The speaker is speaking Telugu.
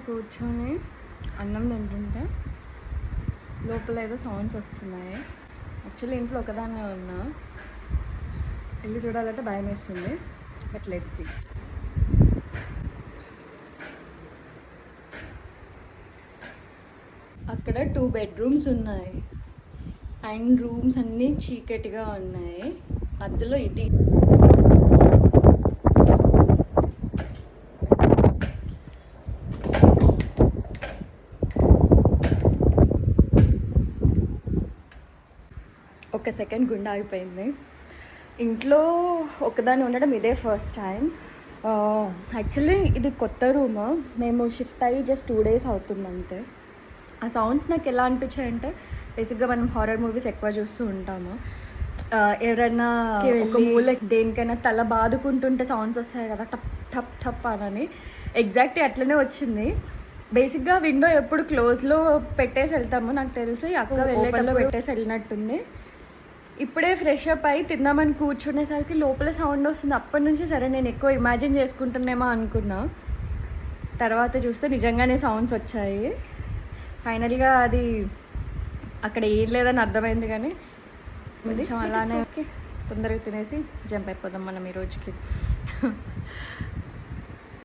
కూర్చొని అన్నం తింటుంటే లోపల ఏదో సౌండ్స్ వస్తున్నాయి. యాక్చువల్లీ ఇంట్లో ఒకదాన్నే ఉన్నా, ఇల్లు చూడాలంటే భయం వేస్తుంది. But let's see. అక్కడ 2 బెడ్రూమ్స్ ఉన్నాయి అండ్ రూమ్స్ అన్నీ చీకటిగా ఉన్నాయి. అందులో ఇది ఒక సెకండ్ గుండె ఆగిపోయింది. ఇంట్లో ఒకదాన్ని ఉండడం ఇదే ఫస్ట్ టైం. యాక్చువల్లీ ఇది కొత్త రూమ్, మేము షిఫ్ట్ అయ్యి జస్ట్ 2 days అవుతుంది అంతే. ఆ సౌండ్స్ నాకు ఎలా అనిపించాయంటే, బేసిక్గా మనం హారర్ మూవీస్ ఎక్కువ చూస్తూ ఉంటాము. ఎవరైనా ఒక మూల దేనికైనా తల బాదుకుంటుంటే సౌండ్స్ వస్తాయి కదా, టప్ టప్ టప్ అని, ఎగ్జాక్ట్లీ అట్లనే వచ్చింది. బేసిక్గా విండో ఎప్పుడు క్లోజ్లో పెట్టేసి వెళ్తాము, నాకు తెలిసి అక్క వెళ్ళేటప్పుడు పెట్టేసి వెళ్ళినట్టుంది. ఇప్పుడే ఫ్రెష్ అప్ అయ్యి తిందామని కూర్చునేసరికి లోపల సౌండ్ వస్తుంది. అప్పటి నుంచి సరే నేను ఎక్కువ ఇమాజిన్ చేసుకుంటున్నామో అనుకున్నా, తర్వాత చూస్తే నిజంగానే సౌండ్స్ వచ్చాయి. ఫైనల్గా అది అక్కడ ఏం లేదని అర్థమైంది. కానీ కొంచెం అలానే తొందరగా తినేసి జంప్ అయిపోదాం మనం ఈ రోజుకి.